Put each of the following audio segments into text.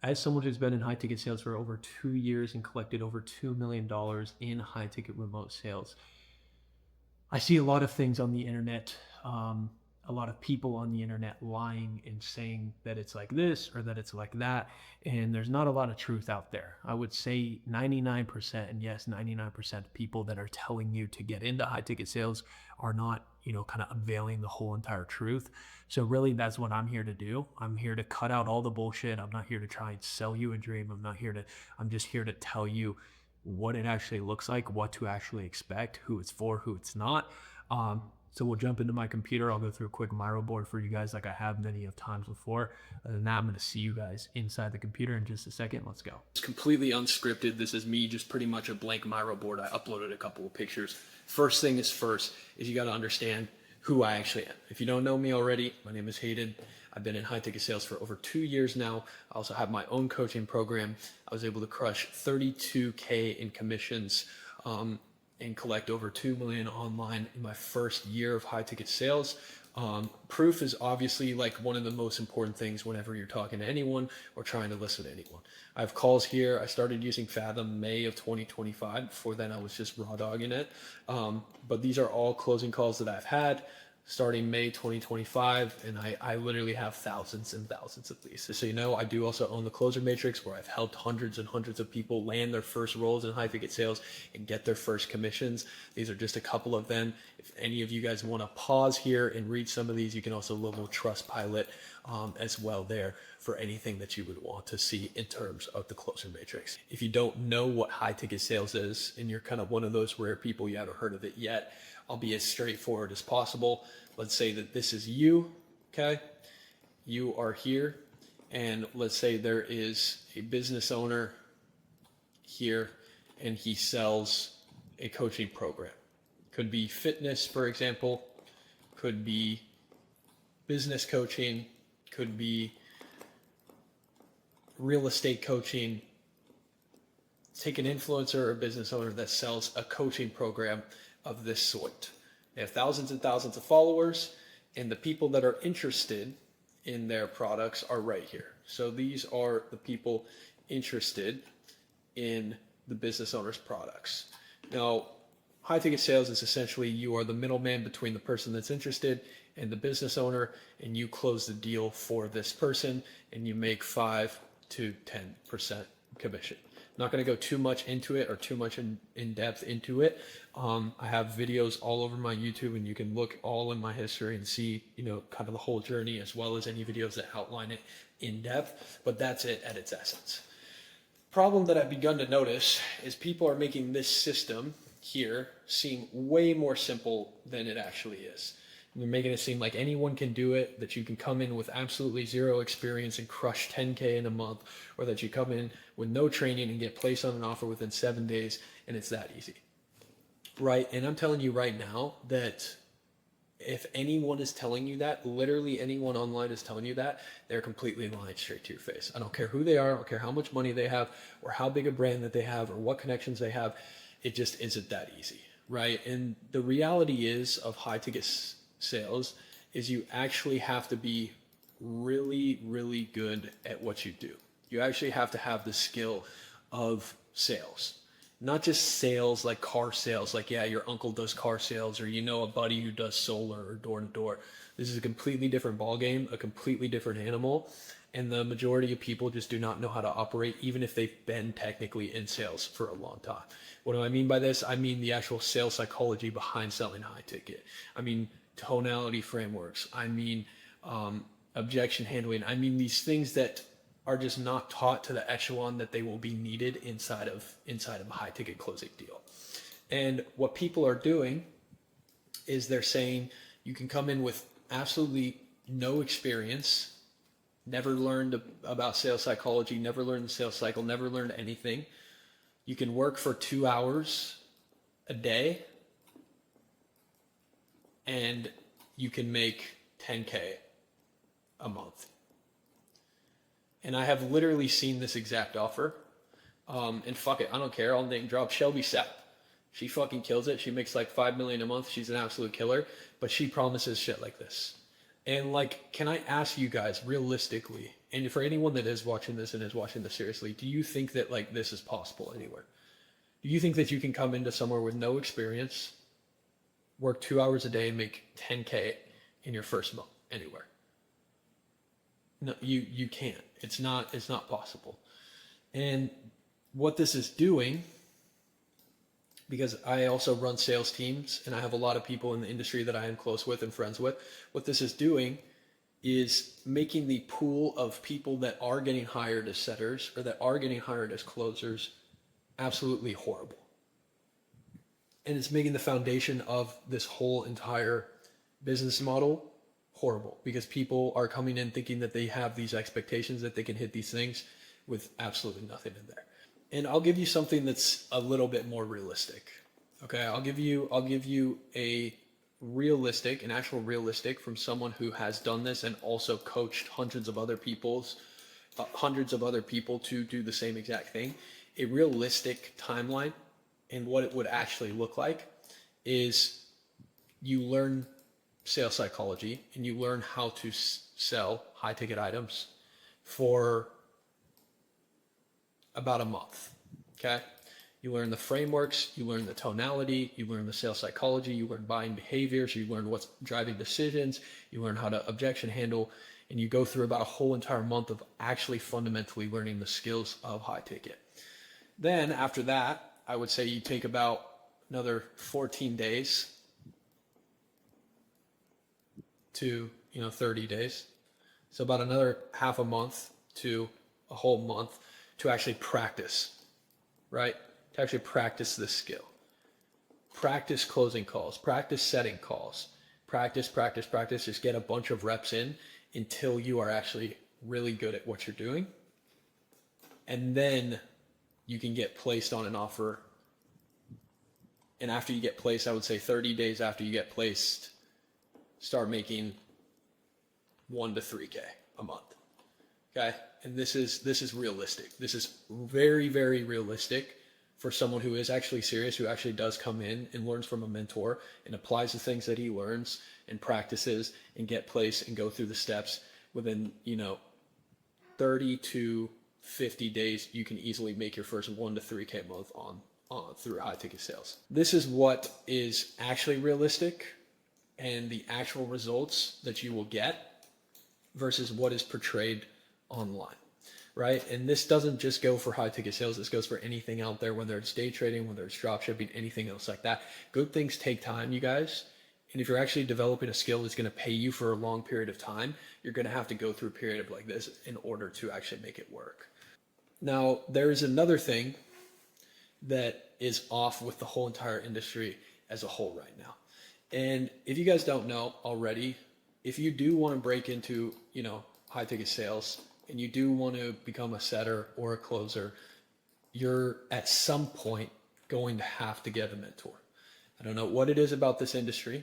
as someone who's been in high ticket sales for over 2 years and collected over $2 million in high ticket remote sales, I see a lot of things on the internet, a lot of people on the internet lying and saying that it's like this or that it's like that. And there's not a lot of truth out there. I would say 99%, and yes, 99% of people that are telling you to get into high ticket sales are not, kind of unveiling the whole entire truth. So really that's what I'm here to do. I'm here to cut out all the bullshit. I'm not here to try and sell you a dream. I'm just here to tell you what it actually looks like, what to actually expect, who it's for, who it's not. So we'll jump into my computer. I'll go through a quick Miro board for you guys like I have many of times before. And now I'm going to see you guys inside the computer in just a second. Let's go. It's completely unscripted. This is me, just pretty much a blank Miro board. I uploaded a couple of pictures. First thing is first is you got to understand who I actually am. If you don't know me already, my name is Hayden. I've been in high ticket sales for over 2 years now. I also have my own coaching program. I was able to crush 32K in commissions and collect over 2 million online in my first year of high ticket sales. Proof is obviously like one of the most important things whenever you're talking to anyone or trying to listen to anyone. I have calls here. I started using Fathom May of 2025. Before then I was just raw dogging it. But these are all closing calls that I've had starting May 2025, and I literally have thousands and thousands of these. So you know, I do also own the Closer Matrix, where I've helped hundreds and hundreds of people land their first roles in high ticket sales and get their first commissions. These are just a couple of them. If any of you guys want to pause here and read some of these, you can also level Trustpilot as well there for anything that you would want to see in terms of the Closer Matrix. If you don't know what high ticket sales is, and you're kind of one of those rare people you haven't heard of it yet, I'll be as straightforward as possible. Let's say that this is you, okay? You are here, and let's say there is a business owner here, and he sells a coaching program. Could be fitness, for example, could be business coaching, could be real estate coaching. Take an influencer or a business owner that sells a coaching program of this sort. They have thousands and thousands of followers, and the people that are interested in their products are right here. So these are the people interested in the business owner's products. Now, high ticket sales is essentially you are the middleman between the person that's interested and the business owner, and you close the deal for this person, and you make 5 to 10% commission. Not going to go too much into it or too much in depth into it. I have videos all over my YouTube, and you can look all in my history and see, kind of the whole journey, as well as any videos that outline it in depth. But that's it at its essence. Problem that I've begun to notice is people are making this system here seem way more simple than it actually is. They're making it seem like anyone can do it, that you can come in with absolutely zero experience and crush 10K in a month, or that you come in with no training and get placed on an offer within 7 days, and it's that easy, right? And I'm telling you right now that if anyone is telling you that, literally anyone online is telling you that, they're completely lying straight to your face. I don't care who they are, I don't care how much money they have, or how big a brand that they have, or what connections they have. It just isn't that easy, right? And the reality is of high ticket sales is you actually have to be really, really good at what you do. You actually have to have the skill of sales, not just sales like car sales, like, yeah, your uncle does car sales, or a buddy who does solar or door to door. This is a completely different ballgame, a completely different animal. And the majority of people just do not know how to operate, even if they've been technically in sales for a long time. What do I mean by this? I mean the actual sales psychology behind selling high ticket. I mean tonality frameworks. I mean objection handling. I mean these things that are just not taught to the echelon that they will be needed inside of a high ticket closing deal. And what people are doing is they're saying you can come in with absolutely no experience, never learned about sales psychology, never learned the sales cycle, never learned anything. You can work for 2 hours a day and you can make 10K a month. And I have literally seen this exact offer. And fuck it, I don't care. I'll name drop Shelby Sapp. She fucking kills it. She makes like 5 million a month. She's an absolute killer, but she promises shit like this. And like, can I ask you guys realistically, and for anyone that is watching this and is watching this seriously, do you think that like this is possible anywhere? Do you think that you can come into somewhere with no experience, work 2 hours a day and make 10K in your first month anywhere? No, you can't. It's not possible. And what this is doing, because I also run sales teams and I have a lot of people in the industry that I am close with and friends with, what this is doing is making the pool of people that are getting hired as setters or that are getting hired as closers absolutely horrible. And it's making the foundation of this whole entire business model horrible, because people are coming in thinking that they have these expectations that they can hit these things with absolutely nothing in there. And I'll give you something that's a little bit more realistic. Okay, I'll give you an actual realistic from someone who has done this and also coached hundreds of other people to do the same exact thing. A realistic timeline and what it would actually look like is you learn sales psychology and you learn how to sell high ticket items for about a month. Okay. You learn the frameworks, you learn the tonality, you learn the sales psychology, you learn buying behaviors, you learn what's driving decisions, you learn how to objection handle, and you go through about a whole entire month of actually fundamentally learning the skills of high ticket. Then after that, I would say you take about another 14 days to 30 days. So about another half a month to a whole month to actually practice, right? To actually practice this skill. Practice closing calls, practice setting calls, practice, just get a bunch of reps in until you are actually really good at what you're doing. And then you can get placed on an offer. And after you get placed, I would say 30 days after you get placed, start making 1 to 3K a month. Okay. And this is realistic. This is very, very realistic for someone who is actually serious, who actually does come in and learns from a mentor and applies the things that he learns and practices and get placed and go through the steps. Within 30 to 50 days, you can easily make your first 1 to 3K a month on through high ticket sales. This is what is actually realistic and the actual results that you will get versus what is portrayed online, right? And this doesn't just go for high ticket sales. This goes for anything out there, whether it's day trading, whether it's drop shipping, anything else like that. Good things take time, you guys. And if you're actually developing a skill that's going to pay you for a long period of time, you're going to have to go through a period like this in order to actually make it work. Now, there is another thing that is off with the whole entire industry as a whole right now. And if you guys don't know already, if you do want to break into, high ticket sales and you do want to become a setter or a closer, you're at some point going to have to get a mentor. I don't know what it is about this industry.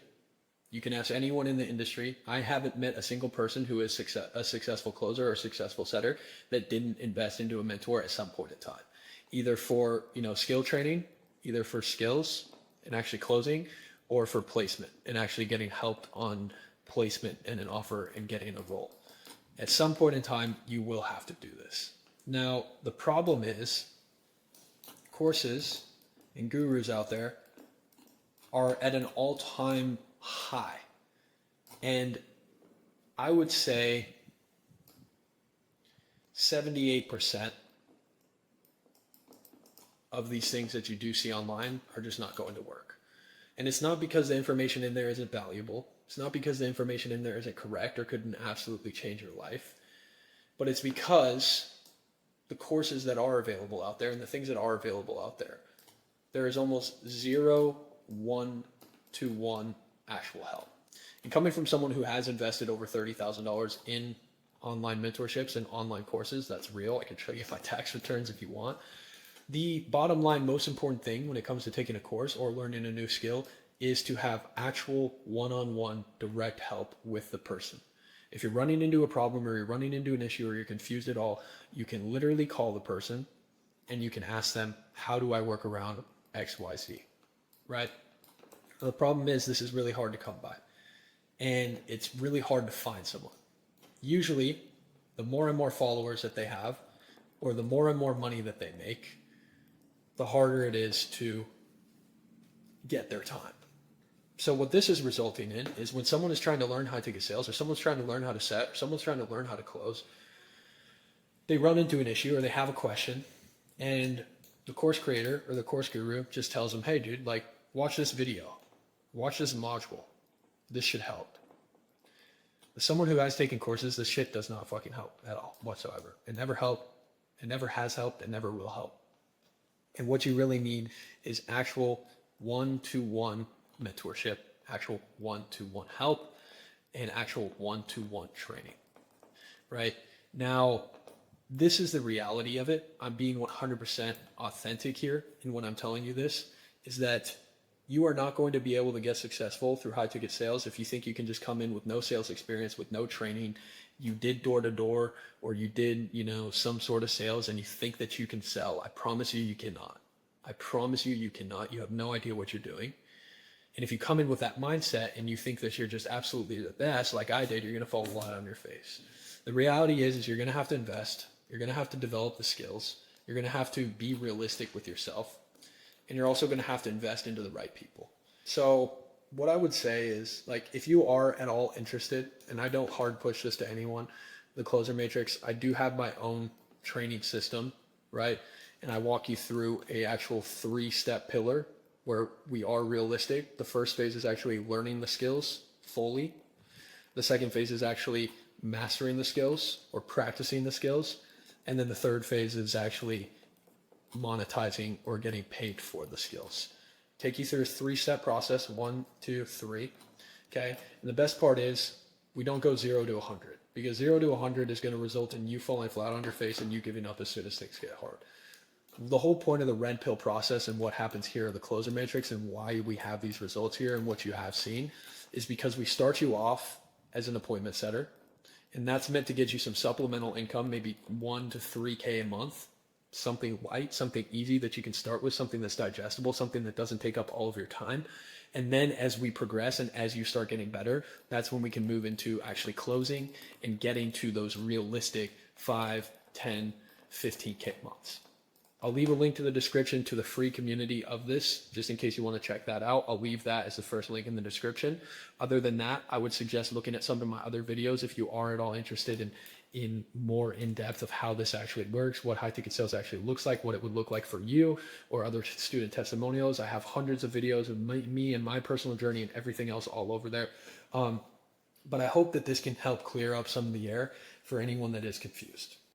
You can ask anyone in the industry. I haven't met a single person who is a successful closer or a successful setter that didn't invest into a mentor at some point in time, either for, skill training, either for skills and actually closing, or for placement and actually getting helped on placement and an offer and getting a role. At some point in time, you will have to do this. Now, the problem is courses and gurus out there are at an all-time high. And I would say 78% of these things that you do see online are just not going to work. And it's not because the information in there isn't valuable. It's not because the information in there isn't correct or couldn't absolutely change your life. But it's because the courses that are available out there and the things that are available out there, there is almost zero one-to-one actual help. And coming from someone who has invested over $30,000 in online mentorships and online courses, that's real. I can show you my tax returns if you want. The bottom line, most important thing when it comes to taking a course or learning a new skill is to have actual one-on-one direct help with the person. If you're running into a problem or you're running into an issue or you're confused at all, you can literally call the person and you can ask them, how do I work around X, Y, Z, right? The problem is this is really hard to come by and it's really hard to find someone. Usually the more and more followers that they have, or the more and more money that they make, the harder it is to get their time. So what this is resulting in is when someone is trying to learn high ticket sales, or someone's trying to learn how to set, or someone's trying to learn how to close, they run into an issue or they have a question, and the course creator or the course guru just tells them, hey dude, like, watch this video, watch this module, this should help. As someone who has taken courses, this shit does not fucking help at all whatsoever. It never helped, it never has helped, it never will help. And what you really need is actual one-to-one mentorship, actual one-to-one help, and actual one-to-one training, right? Now, this is the reality of it. I'm being 100% authentic here in what I'm telling you this, is that you are not going to be able to get successful through high ticket sales if you think you can just come in with no sales experience, with no training. You did door to door, or you did, some sort of sales, and you think that you can sell. I promise you, you cannot. I promise you, you cannot. You have no idea what you're doing. And if you come in with that mindset and you think that you're just absolutely the best, like I did, you're going to fall flat on your face. The reality is you're going to have to invest. You're going to have to develop the skills. You're going to have to be realistic with yourself. And you're also going to have to invest into the right people. So what I would say is, like, if you are at all interested, and I don't hard push this to anyone, the Closer Matrix, I do have my own training system, right? And I walk you through a actual 3-step pillar where we are realistic. The first phase is actually learning the skills fully. The second phase is actually mastering the skills or practicing the skills. And then the third phase is actually monetizing or getting paid for the skills. Take you through a 3-step process, 1, 2, 3. Okay. And the best part is we don't go 0 to 100, because 0 to 100 is going to result in you falling flat on your face and you giving up as soon as things get hard. The whole point of the red pill process and what happens here, the Closer Matrix, and why we have these results here and what you have seen, is because we start you off as an appointment setter. And that's meant to get you some supplemental income, maybe 1 to 3K a month. Something light, something easy that you can start with, something that's digestible, something that doesn't take up all of your time. And then as we progress and as you start getting better, that's when we can move into actually closing and getting to those realistic 5, 10, 15K months. I'll leave a link to the description to the free community of this, just in case you want to check that out. I'll leave that as the first link in the description. Other than that, I would suggest looking at some of my other videos if you are at all interested in more in-depth of how this actually works, what high ticket sales actually looks like, what it would look like for you, or other student testimonials. I have hundreds of videos of me and my personal journey and everything else all over there. But I hope that this can help clear up some of the air for anyone that is confused.